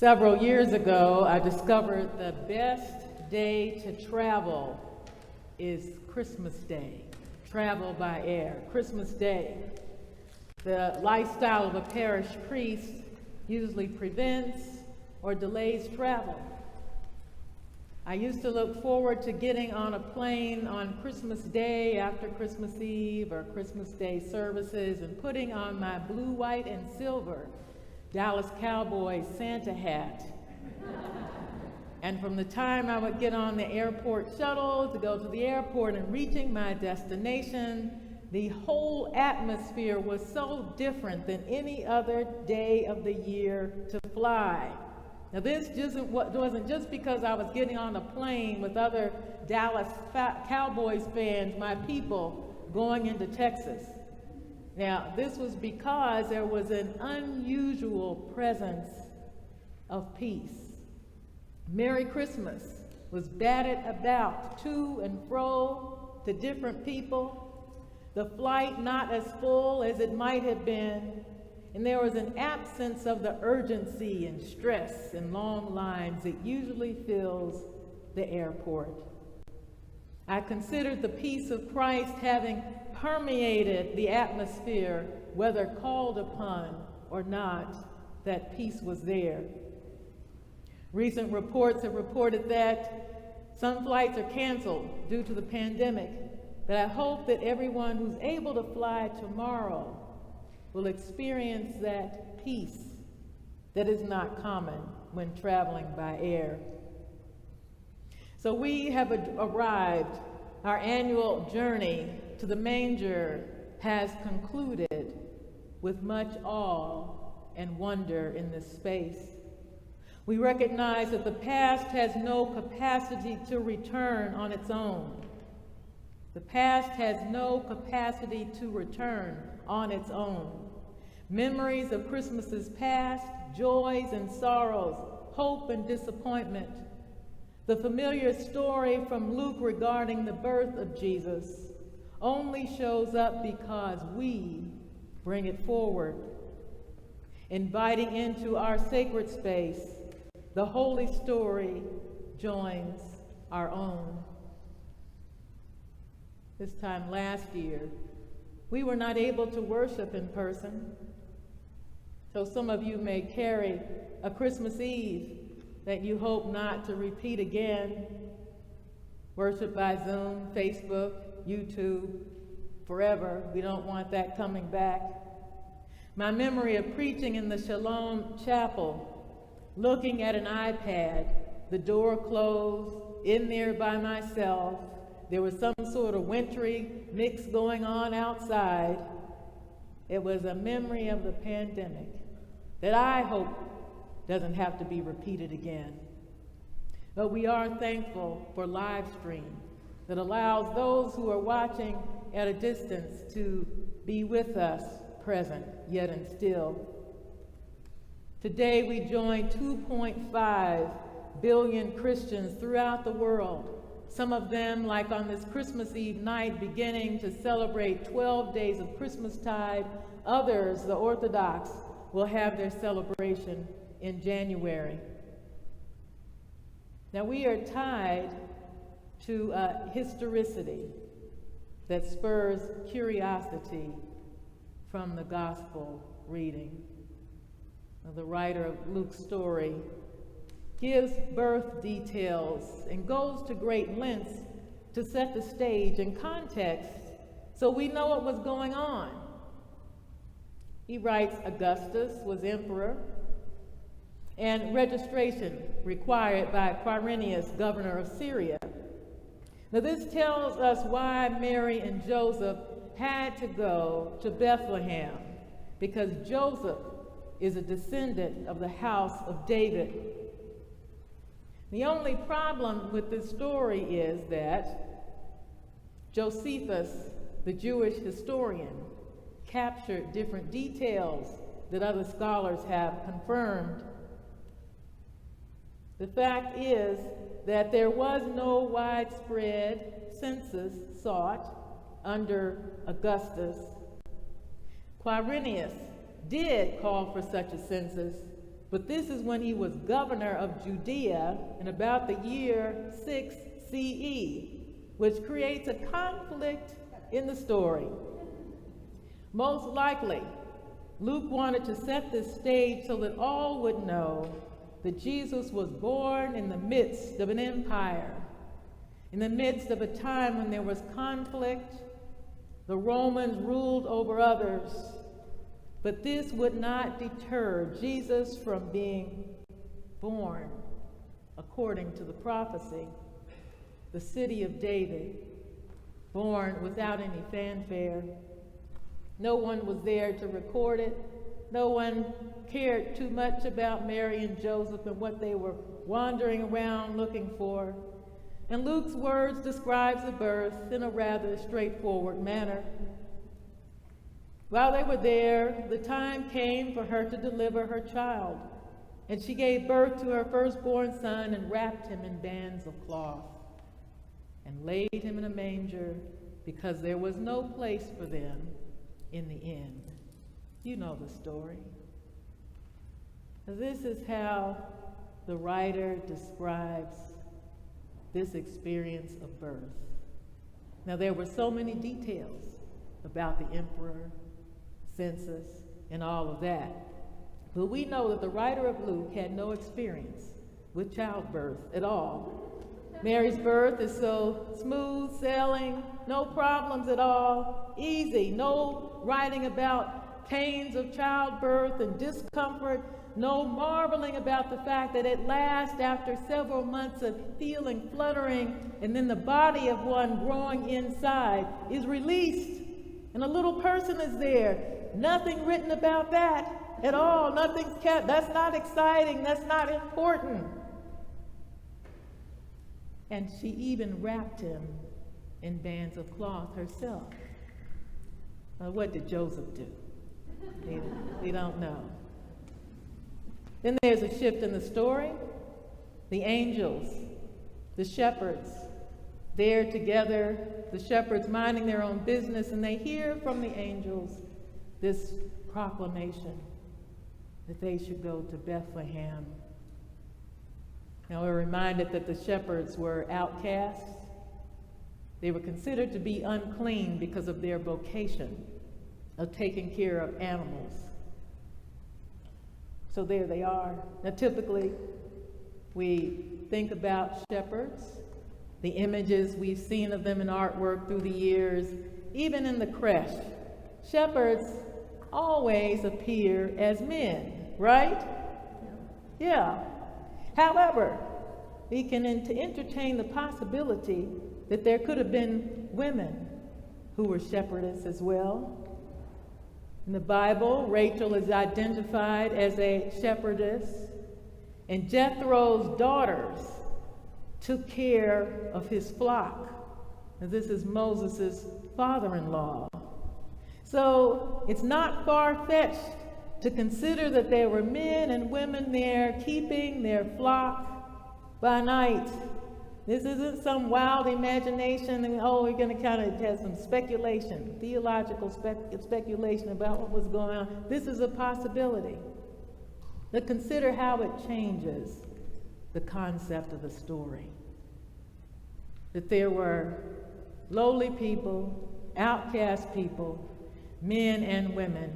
Several years ago, I discovered the best day to travel is Christmas Day. Travel by air, Christmas Day. The lifestyle of a parish priest usually prevents or delays travel. I used to look forward to getting on a plane on Christmas Day after Christmas Eve or Christmas Day services and putting on my blue, white, and silver Dallas Cowboys Santa hat. And from the time I would get on the airport shuttle to go to the airport and reaching my destination, the whole atmosphere was so different than any other day of the year to fly. Now this wasn't just because I was getting on a plane with other Dallas Cowboys fans, my people, going into Texas. Now this was because there was an unusual presence of peace. Merry Christmas was batted about to and fro to different people, the flight not as full as it might have been, and there was an absence of the urgency and stress and long lines that usually fills the airport. I considered the peace of Christ having permeated the atmosphere, whether called upon or not, that peace was there. Recent reports have reported that some flights are canceled due to the pandemic, but I hope that everyone who's able to fly tomorrow will experience that peace that is not common when traveling by air. So we have arrived. Our annual journey to the manger has concluded with much awe and wonder in this space. We recognize that the past has no capacity to return on its own. The past has no capacity to return on its own. Memories of Christmases past, joys and sorrows, hope and disappointment. The familiar story from Luke regarding the birth of Jesus only shows up because we bring it forward, inviting into our sacred space. The holy story joins our own. This time last year, we were not able to worship in person. So some of you may carry a Christmas Eve that you hope not to repeat again. Worship by Zoom, Facebook, YouTube, forever. We don't want that coming back. My memory of preaching in the Shalom Chapel, looking at an iPad, the door closed, in there by myself. There was some sort of wintry mix going on outside. It was a memory of the pandemic that I hope doesn't have to be repeated again. But we are thankful for live stream that allows those who are watching at a distance to be with us, present yet and still. Today we join 2.5 billion Christians throughout the world, some of them, like on this Christmas Eve night, beginning to celebrate 12 days of Christmastide. Others, the Orthodox, will have their celebration in January. Now we are tied to a historicity that spurs curiosity from the gospel reading. Now, the writer of Luke's story gives birth details and goes to great lengths to set the stage and context so we know what was going on. He writes Augustus was emperor, and registration required by Quirinius, governor of Syria. Now this tells us why Mary and Joseph had to go to Bethlehem, because Joseph is a descendant of the house of David. The only problem with this story is that Josephus, the Jewish historian, captured different details that other scholars have confirmed. The fact is that there was no widespread census sought under Augustus. Quirinius did call for such a census, But this is when he was governor of Judea in about the year 6 CE, which creates a conflict in the story. Most likely, Luke wanted to set this stage so that all would know that Jesus was born in the midst of an empire, in the midst of a time when there was conflict. The Romans ruled over others, but this would not deter Jesus from being born according to the prophecy. The city of David, born without any fanfare. No one was there to record it. No one cared too much about Mary and Joseph and what they were wandering around looking for. And Luke's words describes the birth in a rather straightforward manner. While they were there, the time came for her to deliver her child, and she gave birth to her firstborn son and wrapped him in bands of cloth and laid him in a manger because there was no place for them in the inn. You know the story. This is how the writer describes this experience of birth. Now, there were so many details about the emperor, census, and all of that. But we know that the writer of Luke had no experience with childbirth at all. Mary's birth is so smooth sailing, no problems at all, easy, no writing about pains of childbirth and discomfort, no marveling about the fact that at last, after several months of feeling fluttering, and then the body of one growing inside is released, and a little person is there. Nothing written about that at all. Nothing's kept. That's not exciting. That's not important. And she even wrapped him in bands of cloth herself. What did Joseph do? We don't know. Then there's a shift in the story. The angels, the shepherds, they're together, the shepherds minding their own business, and they hear from the angels this proclamation that they should go to Bethlehem. Now we're reminded that the shepherds were outcasts. They were considered to be unclean because of their vocation of taking care of animals. So there they are. Now typically, we think about shepherds, the images we've seen of them in artwork through the years, even in the creche. Shepherds always appear as men, right? Yeah. However, we can entertain the possibility that there could have been women who were shepherdesses as well. In the Bible, Rachel is identified as a shepherdess, and Jethro's daughters took care of his flock. And this is Moses' father-in-law. So it's not far-fetched to consider that there were men and women there keeping their flock by night. This isn't some wild imagination and, we're going to kind of have some speculation, theological speculation about what was going on. This is a possibility. But consider how it changes the concept of the story. That there were lowly people, outcast people, men and women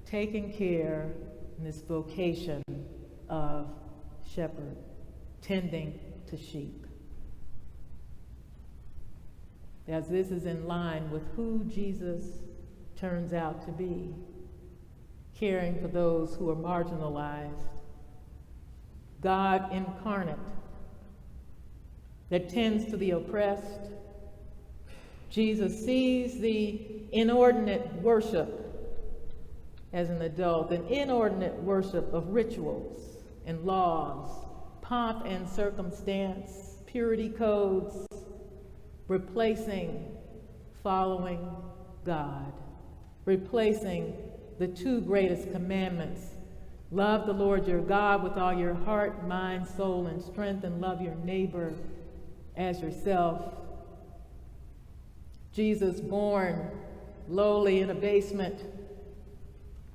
taking care in this vocation of shepherd, tending to sheep. As this is in line with who Jesus turns out to be, caring for those who are marginalized. God incarnate that tends to the oppressed. Jesus sees the inordinate worship as an adult, an inordinate worship of rituals and laws, pomp and circumstance, purity codes, replacing following God, replacing the two greatest commandments. Love the Lord your God with all your heart, mind, soul, and strength, and love your neighbor as yourself. Jesus, born lowly in a basement,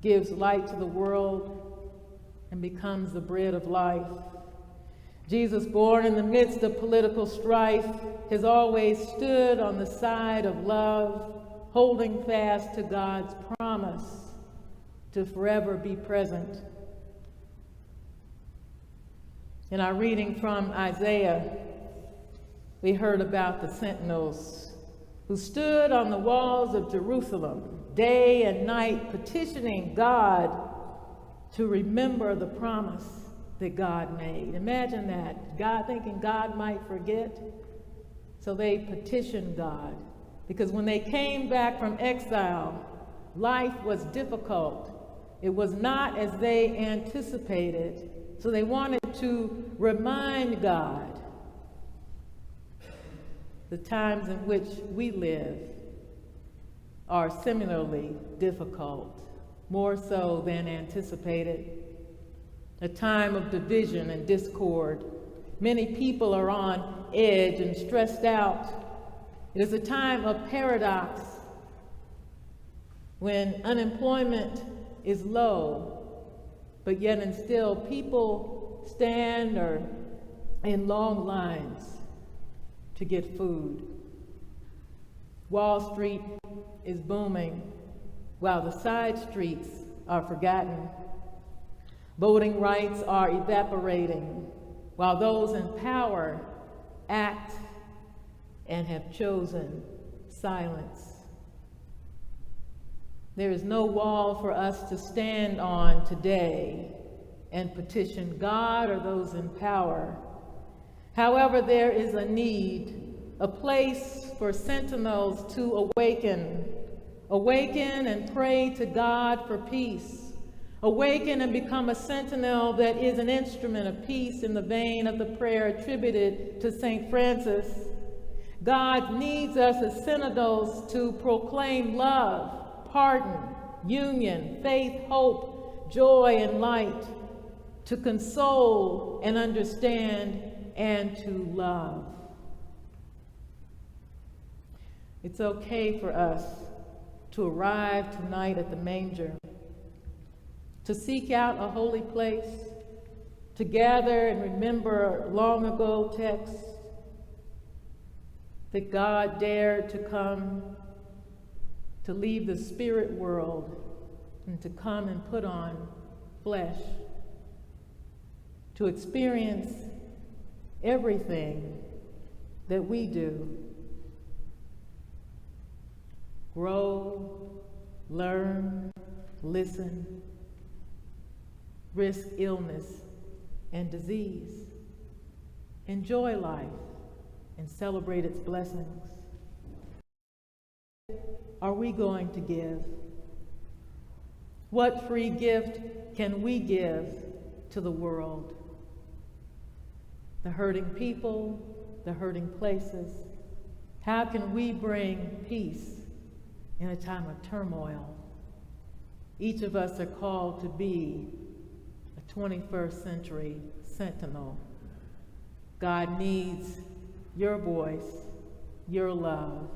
gives light to the world, and becomes the bread of life. Jesus, born in the midst of political strife, has always stood on the side of love, holding fast to God's promise to forever be present. In our reading from Isaiah, we heard about the sentinels who stood on the walls of Jerusalem day and night petitioning God to remember the promise that God made. Imagine that, God thinking God might forget. So they petitioned God, because when they came back from exile, life was difficult. It was not as they anticipated. So they wanted to remind God the times in which we live are similarly difficult, more so than anticipated. A time of division and discord. Many people are on edge and stressed out. It is a time of paradox when unemployment is low, but yet and still people stand or in long lines to get food. Wall Street is booming while the side streets are forgotten. Voting rights are evaporating while those in power act and have chosen silence. There is no wall for us to stand on today and petition God or those in power. However, there is a need, a place for sentinels to awaken and pray to God for peace. Awaken and become a sentinel that is an instrument of peace in the vein of the prayer attributed to St. Francis. God needs us as sentinels to proclaim love, pardon, union, faith, hope, joy, and light, to console and understand and to love. It's okay for us to arrive tonight at the manger, to seek out a holy place, to gather and remember long ago texts that God dared to come, to leave the spirit world and to come and put on flesh, to experience everything that we do. Grow, learn, listen, risk illness and disease, enjoy life and celebrate its blessings. Are we going to give? What free gift can we give to the world? The hurting people, the hurting places. How can we bring peace in a time of turmoil? Each of us are called to be a 21st century sentinel. God needs your voice, your love,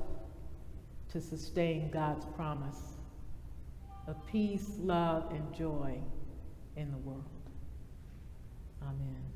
to sustain God's promise of peace, love, and joy in the world. Amen.